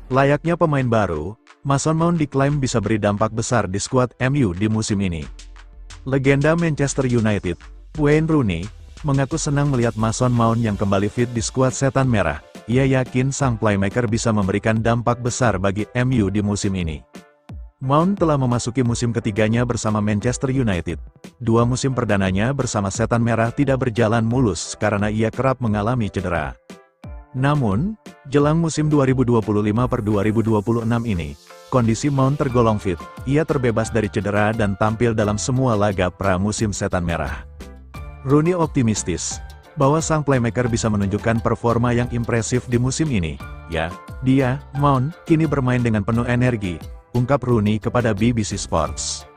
Layaknya pemain baru, Mason Mount diklaim bisa beri dampak besar di skuad MU di musim ini. Legenda Manchester United, Wayne Rooney, mengaku senang melihat Mason Mount yang kembali fit di skuad Setan Merah. Ia yakin sang playmaker bisa memberikan dampak besar bagi MU di musim ini. Mount telah memasuki musim ketiganya bersama Manchester United. Dua musim perdananya bersama Setan Merah tidak berjalan mulus karena ia kerap mengalami cedera. Namun, jelang musim 2025-2026 ini, kondisi Mount tergolong fit. Ia terbebas dari cedera dan tampil dalam semua laga pramusim Setan Merah. Rooney optimistis bahwa sang playmaker bisa menunjukkan performa yang impresif di musim ini. Ya, dia, Mount, kini bermain dengan penuh energi, ungkap Rooney kepada BBC Sports.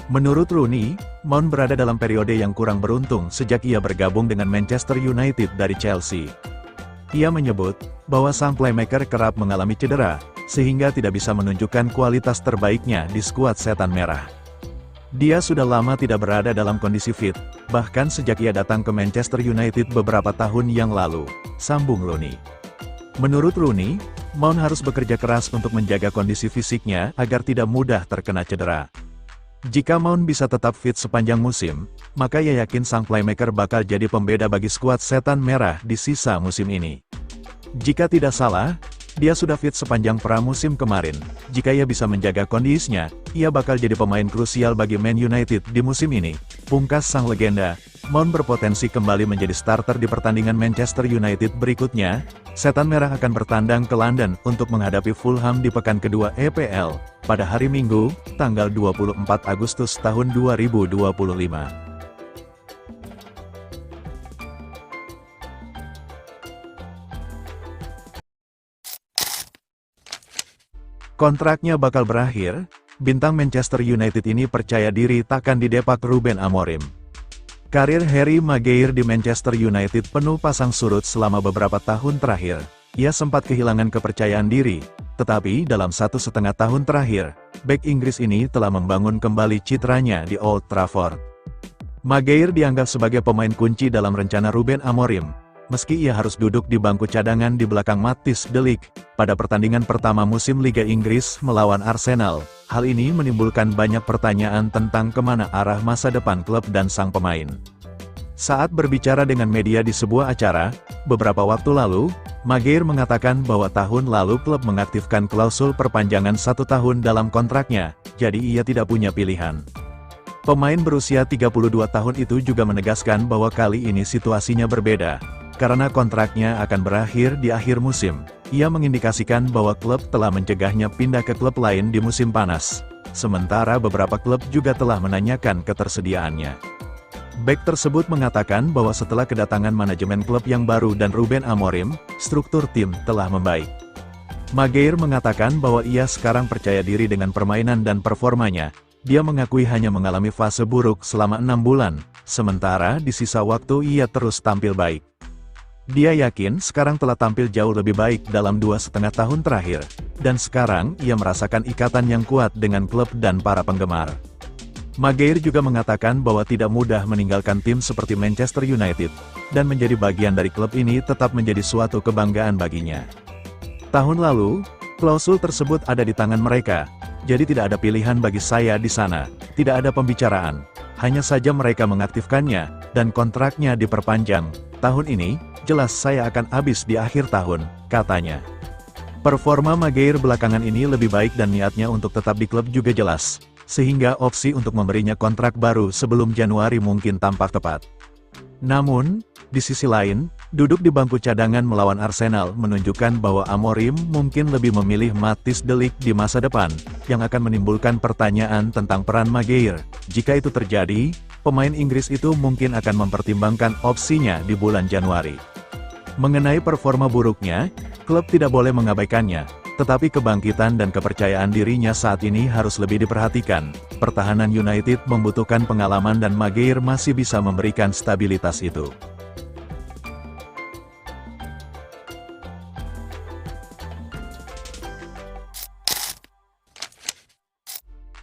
Menurut Rooney, Mount berada dalam periode yang kurang beruntung sejak ia bergabung dengan Manchester United dari Chelsea. Ia menyebut bahwa sang playmaker kerap mengalami cedera, sehingga tidak bisa menunjukkan kualitas terbaiknya di skuad Setan Merah. Dia sudah lama tidak berada dalam kondisi fit, bahkan sejak ia datang ke Manchester United beberapa tahun yang lalu, sambung Rooney. Menurut Rooney, Mount harus bekerja keras untuk menjaga kondisi fisiknya agar tidak mudah terkena cedera. Jika Mount bisa tetap fit sepanjang musim, maka ia yakin sang playmaker bakal jadi pembeda bagi skuad Setan Merah di sisa musim ini. Jika tidak salah, dia sudah fit sepanjang pramusim kemarin. Jika ia bisa menjaga kondisinya, ia bakal jadi pemain krusial bagi Man United di musim ini. Pungkas sang legenda, Mount berpotensi kembali menjadi starter di pertandingan Manchester United berikutnya. Setan Merah akan bertandang ke London untuk menghadapi Fulham di pekan kedua EPL, pada hari Minggu, tanggal 24 Agustus tahun 2025. Kontraknya bakal berakhir, bintang Manchester United ini percaya diri takkan didepak Ruben Amorim. Karir Harry Maguire di Manchester United penuh pasang surut selama beberapa tahun terakhir. Ia sempat kehilangan kepercayaan diri, tetapi dalam 1,5 tahun terakhir, bek Inggris ini telah membangun kembali citranya di Old Trafford. Maguire dianggap sebagai pemain kunci dalam rencana Ruben Amorim, meski ia harus duduk di bangku cadangan di belakang Matthijs de Ligt pada pertandingan pertama musim Liga Inggris melawan Arsenal. Hal ini menimbulkan banyak pertanyaan tentang kemana arah masa depan klub dan sang pemain. Saat berbicara dengan media di sebuah acara, beberapa waktu lalu, Maguire mengatakan bahwa tahun lalu klub mengaktifkan klausul perpanjangan 1 tahun dalam kontraknya, jadi ia tidak punya pilihan. Pemain berusia 32 tahun itu juga menegaskan bahwa kali ini situasinya berbeda, karena kontraknya akan berakhir di akhir musim. Ia mengindikasikan bahwa klub telah mencegahnya pindah ke klub lain di musim panas. Sementara beberapa klub juga telah menanyakan ketersediaannya. Bek tersebut mengatakan bahwa setelah kedatangan manajemen klub yang baru dan Ruben Amorim, struktur tim telah membaik. Maguire mengatakan bahwa ia sekarang percaya diri dengan permainan dan performanya. Dia mengakui hanya mengalami fase buruk selama 6 bulan, sementara di sisa waktu ia terus tampil baik. Dia yakin sekarang telah tampil jauh lebih baik dalam 2,5 tahun terakhir, dan sekarang ia merasakan ikatan yang kuat dengan klub dan para penggemar. Maguire juga mengatakan bahwa tidak mudah meninggalkan tim seperti Manchester United, dan menjadi bagian dari klub ini tetap menjadi suatu kebanggaan baginya. Tahun lalu, klausul tersebut ada di tangan mereka, jadi tidak ada pilihan bagi saya di sana, tidak ada pembicaraan, hanya saja mereka mengaktifkannya, dan kontraknya diperpanjang. Tahun ini, jelas saya akan habis di akhir tahun, katanya. Performa Maguire belakangan ini lebih baik dan niatnya untuk tetap di klub juga jelas, sehingga opsi untuk memberinya kontrak baru sebelum Januari mungkin tampak tepat. Namun, di sisi lain, duduk di bangku cadangan melawan Arsenal menunjukkan bahwa Amorim mungkin lebih memilih Matthijs de Ligt di masa depan, yang akan menimbulkan pertanyaan tentang peran Maguire. Jika itu terjadi, pemain Inggris itu mungkin akan mempertimbangkan opsinya di bulan Januari. Mengenai performa buruknya, klub tidak boleh mengabaikannya, tetapi kebangkitan dan kepercayaan dirinya saat ini harus lebih diperhatikan. Pertahanan United membutuhkan pengalaman dan Maguire masih bisa memberikan stabilitas itu.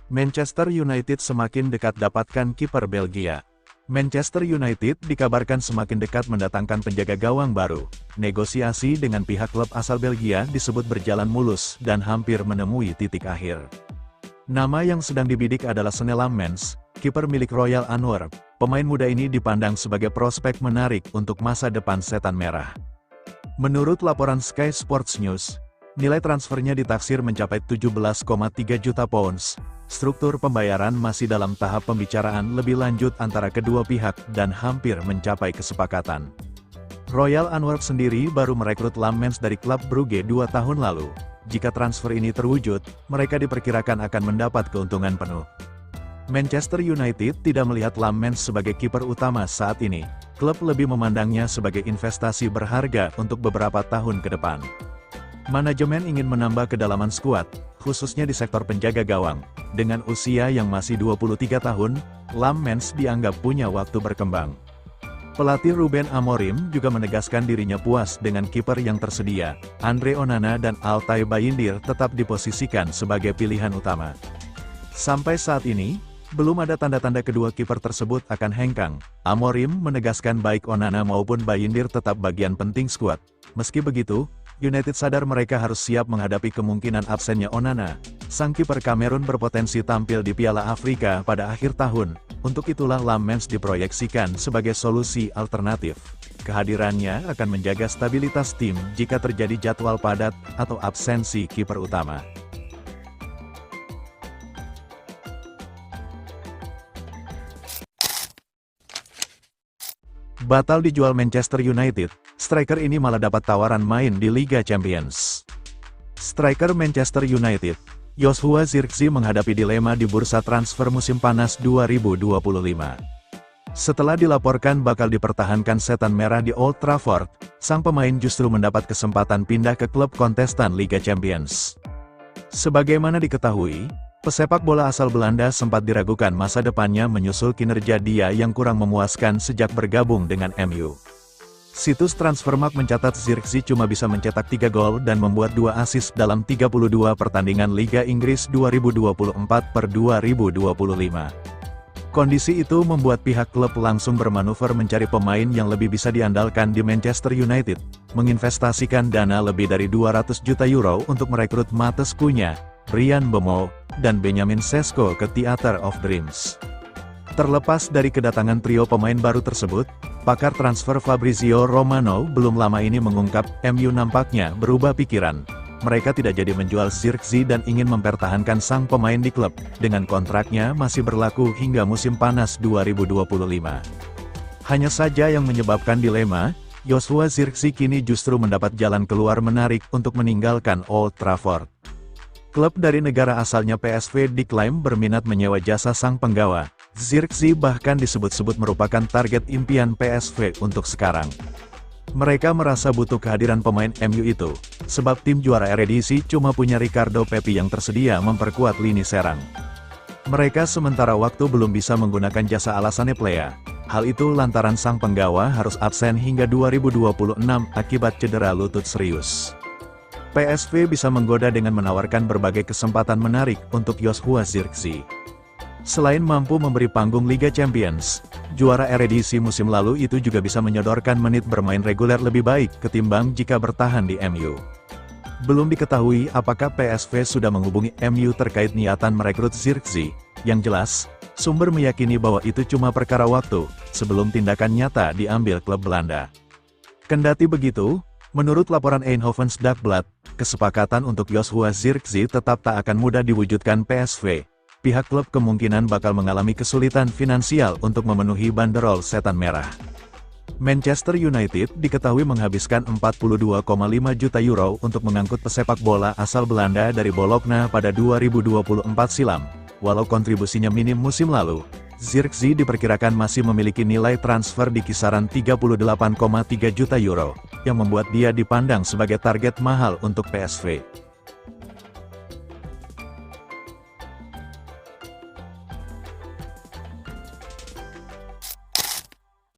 Manchester United semakin dekat dapatkan kiper Belgia. Manchester United dikabarkan semakin dekat mendatangkan penjaga gawang baru. Negosiasi dengan pihak klub asal Belgia disebut berjalan mulus dan hampir menemui titik akhir. Nama yang sedang dibidik adalah Sonny Lammens, kiper milik Royal Antwerp. Pemain muda ini dipandang sebagai prospek menarik untuk masa depan Setan Merah. Menurut laporan Sky Sports News, nilai transfernya ditaksir mencapai 17,3 juta pounds. Struktur pembayaran masih dalam tahap pembicaraan lebih lanjut antara kedua pihak dan hampir mencapai kesepakatan. Royal Antwerp sendiri baru merekrut Lammens dari klub Brugge 2 tahun lalu. Jika transfer ini terwujud, mereka diperkirakan akan mendapat keuntungan penuh. Manchester United tidak melihat Lammens sebagai kiper utama saat ini. Klub lebih memandangnya sebagai investasi berharga untuk beberapa tahun ke depan. Manajemen ingin menambah kedalaman skuad, khususnya di sektor penjaga gawang. Dengan usia yang masih 23 tahun, Lammens dianggap punya waktu berkembang. Pelatih Ruben Amorim juga menegaskan dirinya puas dengan kiper yang tersedia. Andre Onana dan Altay Bayindir tetap diposisikan sebagai pilihan utama. Sampai saat ini, belum ada tanda-tanda kedua kiper tersebut akan hengkang. Amorim menegaskan baik Onana maupun Bayindir tetap bagian penting skuad. Meski begitu, United sadar mereka harus siap menghadapi kemungkinan absennya Onana. Sang kiper Kamerun berpotensi tampil di Piala Afrika pada akhir tahun. Untuk itulah Lammens diproyeksikan sebagai solusi alternatif. Kehadirannya akan menjaga stabilitas tim jika terjadi jadwal padat atau absensi kiper utama. Batal dijual Manchester United, striker ini malah dapat tawaran main di Liga Champions. Striker Manchester United, Joshua Zirkzee menghadapi dilema di bursa transfer musim panas 2025. Setelah dilaporkan bakal dipertahankan Setan Merah di Old Trafford, sang pemain justru mendapat kesempatan pindah ke klub kontestan Liga Champions. Sebagaimana diketahui, pesepak bola asal Belanda sempat diragukan masa depannya menyusul kinerja dia yang kurang memuaskan sejak bergabung dengan MU. Situs Transfermarkt mencatat Zirkzee cuma bisa mencetak 3 gol dan membuat 2 assist dalam 32 pertandingan Liga Inggris 2024/2025. Kondisi itu membuat pihak klub langsung bermanuver mencari pemain yang lebih bisa diandalkan di Manchester United, menginvestasikan dana lebih dari 200 juta euro untuk merekrut Matheus Cunha, Bryan Mbeumo, dan Benjamin Sesko ke Theatre of Dreams. Terlepas dari kedatangan trio pemain baru tersebut, pakar transfer Fabrizio Romano belum lama ini mengungkap MU nampaknya berubah pikiran. Mereka tidak jadi menjual Zirkzee dan ingin mempertahankan sang pemain di klub, dengan kontraknya masih berlaku hingga musim panas 2025. Hanya saja yang menyebabkan dilema, Joshua Zirkzee kini justru mendapat jalan keluar menarik untuk meninggalkan Old Trafford. Klub dari negara asalnya PSV diklaim berminat menyewa jasa sang penggawa. Zirkzee bahkan disebut-sebut merupakan target impian PSV untuk sekarang. Mereka merasa butuh kehadiran pemain MU itu, sebab tim juara Eredivisie cuma punya Ricardo Pepi yang tersedia memperkuat lini serang. Mereka sementara waktu belum bisa menggunakan jasa Alassane Plea. Hal itu lantaran sang penggawa harus absen hingga 2026 akibat cedera lutut serius. PSV bisa menggoda dengan menawarkan berbagai kesempatan menarik untuk Joshua Zirkzee. Selain mampu memberi panggung Liga Champions, juara Eredivisie musim lalu itu juga bisa menyodorkan menit bermain reguler lebih baik ketimbang jika bertahan di MU. Belum diketahui apakah PSV sudah menghubungi MU terkait niatan merekrut Zirkzee. Yang jelas, sumber meyakini bahwa itu cuma perkara waktu, sebelum tindakan nyata diambil klub Belanda. Kendati begitu, menurut laporan Eindhoven's Dagblad, kesepakatan untuk Joshua Zirkzee tetap tak akan mudah diwujudkan PSV. Pihak klub kemungkinan bakal mengalami kesulitan finansial untuk memenuhi banderol Setan Merah. Manchester United diketahui menghabiskan 42,5 juta euro untuk mengangkut pesepak bola asal Belanda dari Bologna pada 2024 silam. Walau kontribusinya minim musim lalu, Zirkzee diperkirakan masih memiliki nilai transfer di kisaran 38,3 juta euro, yang membuat dia dipandang sebagai target mahal untuk PSV.